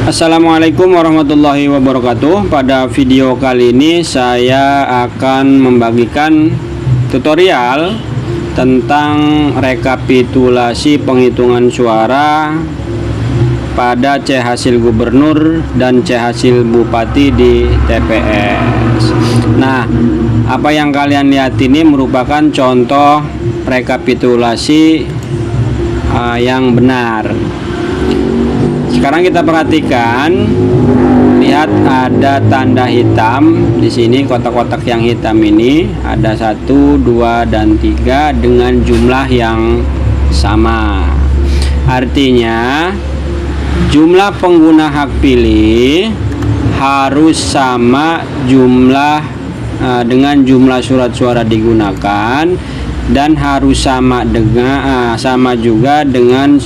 Assalamualaikum warahmatullahi wabarakatuh. Pada video kali ini saya akan membagikan tutorial tentang rekapitulasi penghitungan suara pada C hasil gubernur dan C hasil bupati di TPS. Nah, apa yang kalian lihat ini merupakan contoh rekapitulasi yang benar. Sekarang kita perhatikan, lihat ada tanda hitam di sini, kotak-kotak yang hitam ini ada 1, 2, dan 3 dengan jumlah yang sama. Artinya jumlah pengguna hak pilih harus sama jumlah dengan jumlah surat suara digunakan, dan harus sama juga dengan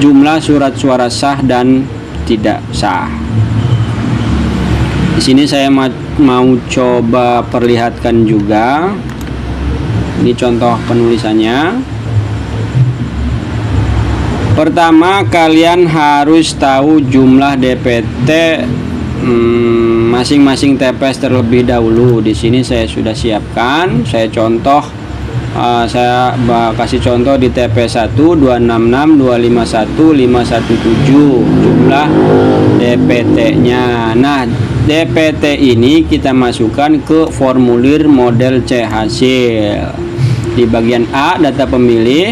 jumlah surat suara sah dan tidak sah. Di sini saya mau coba perlihatkan juga. Ini contoh penulisannya. Pertama, kalian harus tahu jumlah DPT masing-masing TPS terlebih dahulu. Di sini saya sudah siapkan. Saya kasih contoh di TPS 1 266 251 517 jumlah DPT-nya. Nah, DPT ini kita masukkan ke formulir model C hasil. Di bagian A, data pemilih,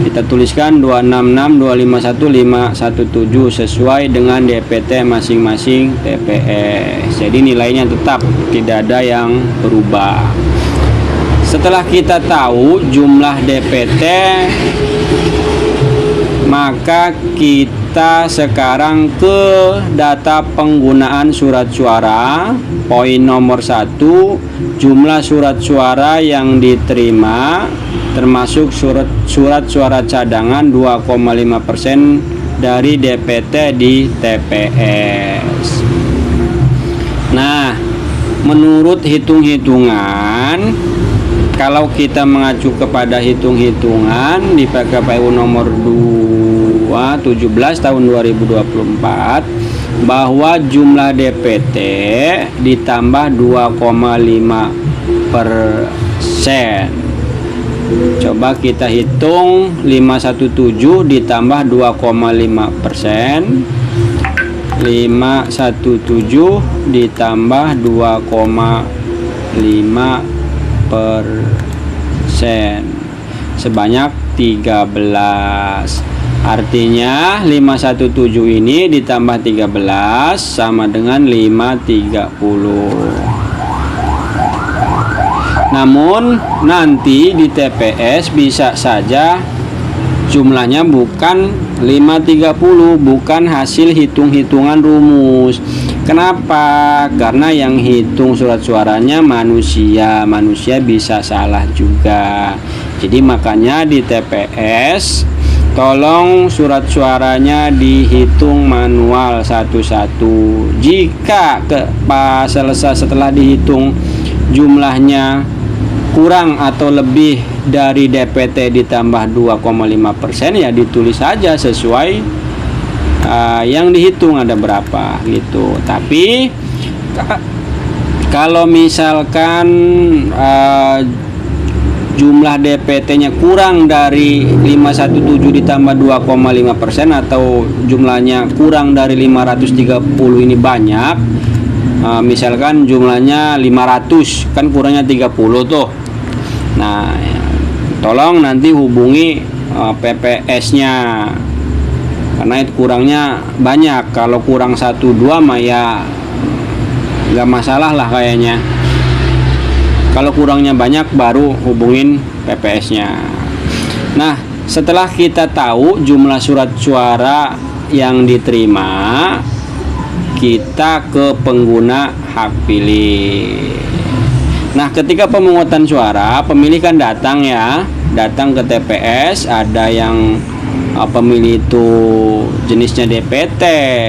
kita tuliskan 266 251 517 sesuai dengan DPT masing-masing TPS. Jadi nilainya tetap, tidak ada yang berubah. Setelah kita tahu jumlah DPT, maka kita sekarang ke data penggunaan surat suara. Poin nomor 1, jumlah surat suara yang diterima termasuk surat suara cadangan 2,5% dari DPT di TPS. Nah, menurut hitung-hitungan, kalau kita mengacu kepada hitung-hitungan di PKPU nomor 17 tahun 2024, bahwa jumlah DPT ditambah 2,5%. Coba kita hitung, 517 ditambah 2,5%, 517 ditambah 2,5% sebanyak 13. Artinya 517 ini ditambah 13 sama dengan 530. Namun nanti di TPS bisa saja jumlahnya bukan 530, bukan hasil hitung-hitungan rumus. Kenapa? Karena yang hitung surat suaranya manusia bisa salah juga. Jadi makanya di TPS tolong surat suaranya dihitung manual satu-satu. Jika setelah dihitung jumlahnya kurang atau lebih dari DPT ditambah 2,5%, ya ditulis saja sesuai yang dihitung ada berapa gitu. Tapi kalau misalkan jumlah DPT-nya kurang dari 517 ditambah 2,5% atau jumlahnya kurang dari 530, ini banyak. Misalkan jumlahnya 500, kan kurangnya 30 tuh. Nah, tolong nanti hubungi PPS-nya, karena itu kurangnya banyak. Kalau kurang 1-2 mah ya nggak masalah lah kayaknya. Kalau kurangnya banyak baru hubungin PPS-nya. Nah, setelah kita tahu jumlah surat suara yang diterima, kita ke pengguna hak pilih. Nah, ketika pemungutan suara, pemilih kan datang ke TPS. Ada yang pemilih itu jenisnya DPT,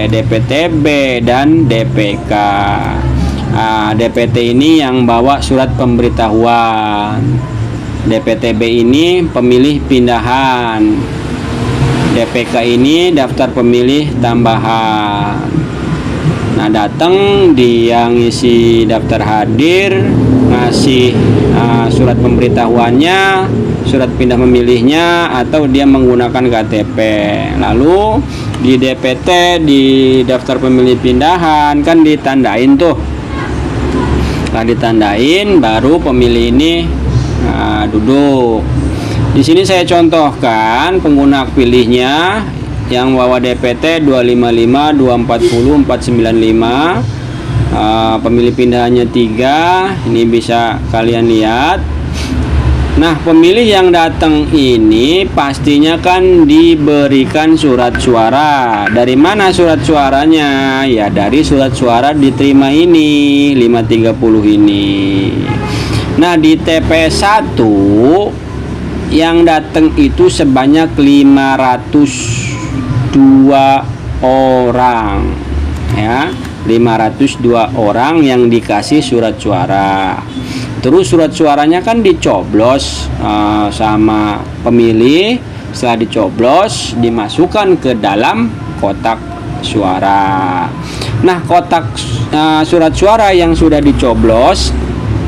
DPTB, dan DPK. DPT ini yang bawa surat pemberitahuan. DPTB ini pemilih pindahan. DPK ini daftar pemilih tambahan. Nah, datang dia ngisi daftar hadir, ngasih surat pemberitahuannya, surat pindah memilihnya, atau dia menggunakan KTP. Lalu di DPT, di daftar pemilih pindahan, kan ditandain tuh. Setelah ditandain, baru pemilih ini duduk. Di sini saya contohkan pengguna hak pilihnya yang bawa DPT 255, 240, 495. Pemilih pindahannya 3. Ini bisa kalian lihat. Nah, pemilih yang datang ini pastinya kan diberikan surat suara. Dari mana surat suaranya? Ya, dari surat suara diterima ini, 530 ini. Nah, di TPS 1 yang datang itu sebanyak 502 orang, ya, 502 orang yang dikasih surat suara. Terus surat suaranya kan dicoblos sama pemilih. Setelah dicoblos, dimasukkan ke dalam kotak suara. Nah, kotak surat suara yang sudah dicoblos,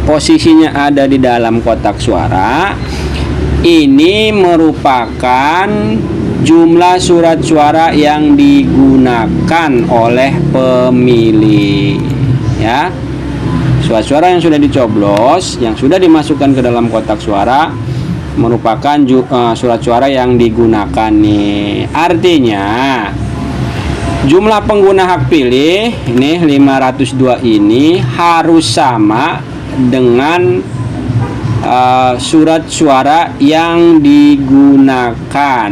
posisinya ada di dalam kotak suara. Ini merupakan jumlah surat suara yang digunakan oleh pemilih, ya. Surat suara yang sudah dicoblos, yang sudah dimasukkan ke dalam kotak suara, merupakan surat suara yang digunakan nih. Artinya jumlah pengguna hak pilih ini 502 ini harus sama dengan surat suara yang digunakan,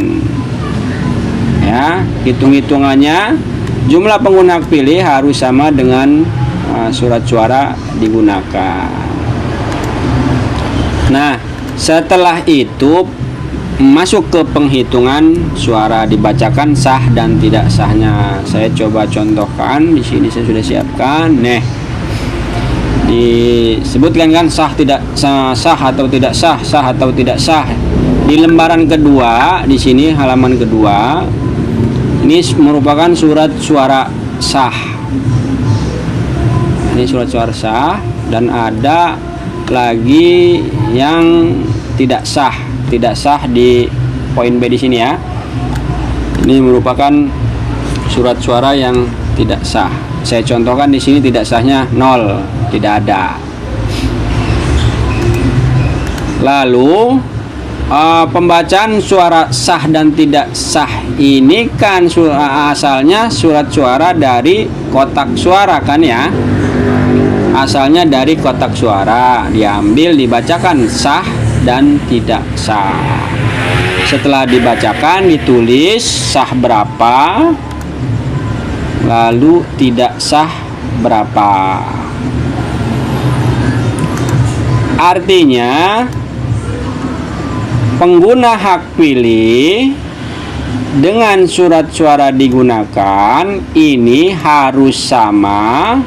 ya. Hitung-hitungannya, jumlah pengguna hak pilih harus sama dengan surat suara digunakan. Nah, setelah itu masuk ke penghitungan suara, dibacakan sah dan tidak sahnya. Saya coba contohkan di sini, saya sudah siapkan. Nih, disebutkan kan sah tidak sah, sah atau tidak sah, sah atau tidak sah. Di lembaran kedua, di sini halaman kedua, ini merupakan surat suara sah. Ini surat suara sah, dan ada lagi yang tidak sah. Tidak sah di poin B di sini, ya. Ini merupakan surat suara yang tidak sah. Saya contohkan di sini, tidak sahnya 0, tidak ada. Lalu pembacaan suara sah dan tidak sah ini kan asalnya surat suara dari kotak suara kan, ya. Asalnya dari kotak suara, diambil, dibacakan sah dan tidak sah. Setelah dibacakan, ditulis sah berapa, lalu tidak sah berapa. Artinya pengguna hak pilih dengan surat suara digunakan ini harus sama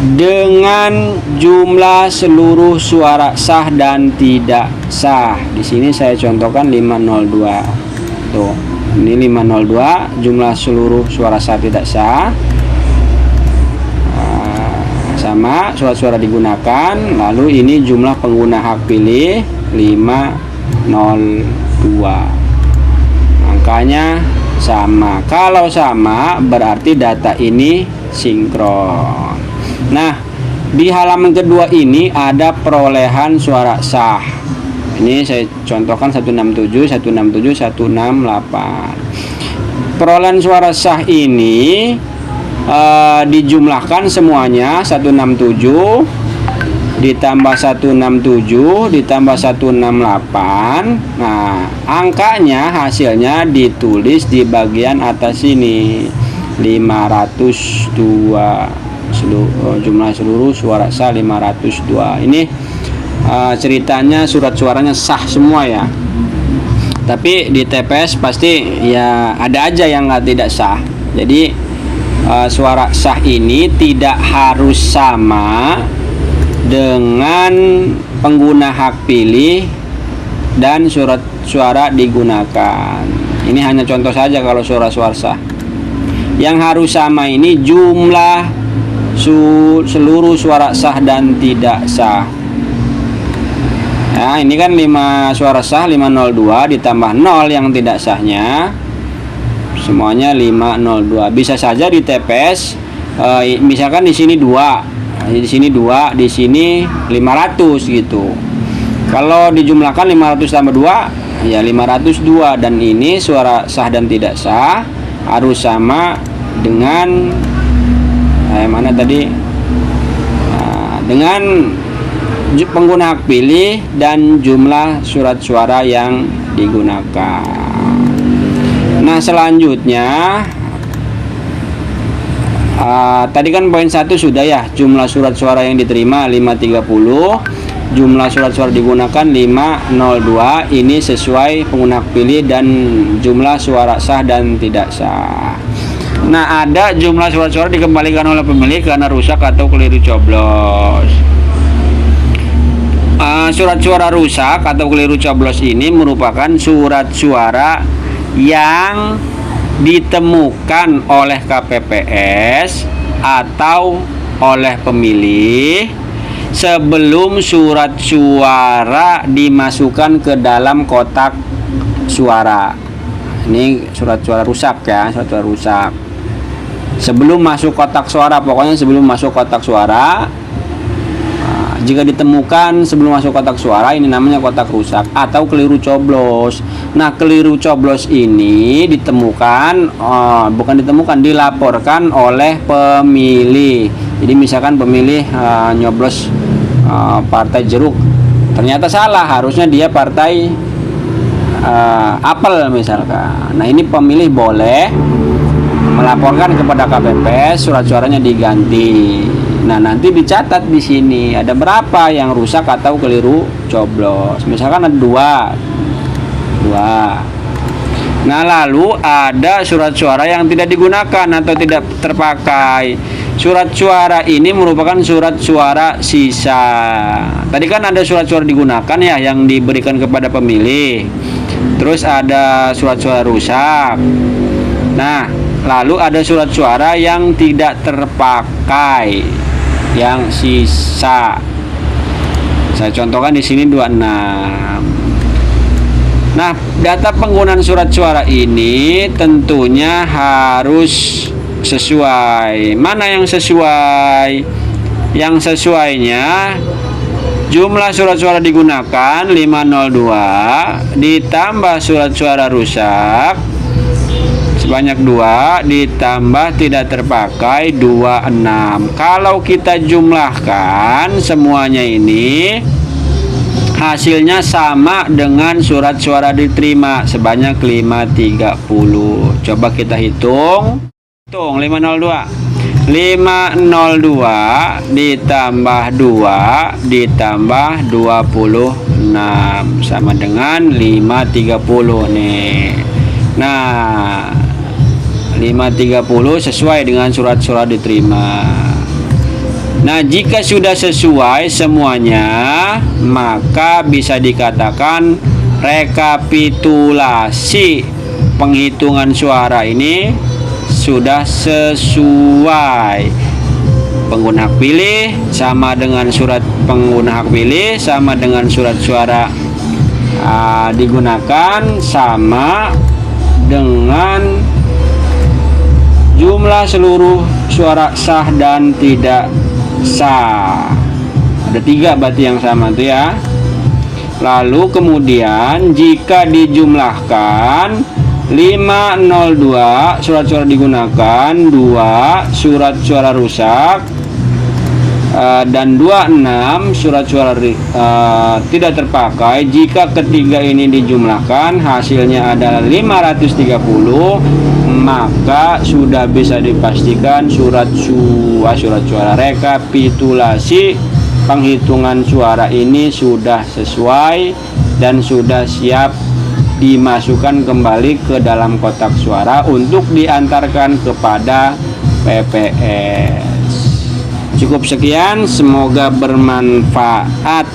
dengan jumlah seluruh suara sah dan tidak sah. Di sini saya contohkan 502. Tuh, ini 502 jumlah seluruh suara sah tidak sah. Sama surat suara digunakan, lalu ini jumlah pengguna hak pilih 502. Angkanya sama. Kalau sama berarti data ini sinkron. Nah, di halaman kedua ini ada perolehan suara sah. Ini saya contohkan 167, 167, 168. Perolehan suara sah ini dijumlahkan semuanya 167 ditambah 167 ditambah 168. Nah, angkanya hasilnya ditulis di bagian atas ini, 502. Jumlah seluruh suara sah 502. Ini ceritanya surat suaranya sah semua, ya. Tapi di TPS pasti ya ada aja yang tidak sah. Jadi suara sah ini tidak harus sama dengan pengguna hak pilih dan surat suara digunakan. Ini hanya contoh saja kalau suara-suara sah. Yang harus sama ini jumlah seluruh suara sah dan tidak sah. Nah, ini kan 5 suara sah 502 ditambah 0 yang tidak sahnya. Semuanya 502. Bisa saja di TPS misalkan di sini 2, di sini 2, di sini 500 gitu. Kalau dijumlahkan 500 tambah 2 ya 502, dan ini suara sah dan tidak sah harus sama dengan mana tadi? Dengan pengguna hak pilih dan jumlah surat suara yang digunakan. Nah, selanjutnya tadi kan poin 1 sudah ya, jumlah surat suara yang diterima 530, jumlah surat suara digunakan 502. Ini sesuai pengguna hak pilih dan jumlah suara sah dan tidak sah. Nah, ada jumlah surat suara dikembalikan oleh pemilih karena rusak atau keliru coblos. Surat suara rusak atau keliru coblos ini merupakan surat suara yang ditemukan oleh KPPS atau oleh pemilih sebelum surat suara dimasukkan ke dalam kotak suara. Ini surat suara rusak ya, surat suara rusak. Sebelum masuk kotak suara, pokoknya sebelum masuk kotak suara. Jika ditemukan sebelum masuk kotak suara, ini namanya kotak rusak atau keliru coblos. Nah, keliru coblos ini ditemukan, dilaporkan oleh pemilih. Jadi misalkan pemilih nyoblos partai jeruk, ternyata salah, harusnya dia partai apel misalkan. Nah, ini pemilih boleh melaporkan kepada KPPS surat suaranya diganti. Nah, nanti dicatat di sini ada berapa yang rusak atau keliru coblos. Misalkan ada 2. Nah, lalu ada surat suara yang tidak digunakan atau tidak terpakai. Surat suara ini merupakan surat suara sisa. Tadi kan ada surat suara digunakan ya yang diberikan kepada pemilih. Terus ada surat suara rusak. Nah, lalu ada surat suara yang tidak terpakai, yang sisa. Saya contohkan di sini 26. Nah, data penggunaan surat suara ini tentunya harus sesuai. Mana yang sesuai? Yang sesuainya jumlah surat suara digunakan 502 ditambah surat suara rusak sebanyak 2 ditambah tidak terpakai 26. Kalau kita jumlahkan semuanya ini hasilnya sama dengan surat suara diterima sebanyak 530. Coba kita hitung 502 ditambah 2 ditambah 26 sama dengan 530 nih. Nah, 530 sesuai dengan surat suara diterima. Nah, jika sudah sesuai semuanya, maka bisa dikatakan rekapitulasi penghitungan suara ini sudah sesuai. Pengguna hak pilih sama dengan surat pengguna hak pilih sama dengan surat suara digunakan sama dengan jumlah seluruh suara sah dan tidak sah. Ada 3 berarti yang sama tuh ya. Lalu kemudian jika dijumlahkan 502 surat suara digunakan, 2 surat suara rusak, dan 26 surat suara tidak terpakai. Jika ketiga ini dijumlahkan hasilnya adalah 530, maka sudah bisa dipastikan surat suara rekapitulasi penghitungan suara ini sudah sesuai dan sudah siap dimasukkan kembali ke dalam kotak suara untuk diantarkan kepada PPS. Cukup sekian, semoga bermanfaat.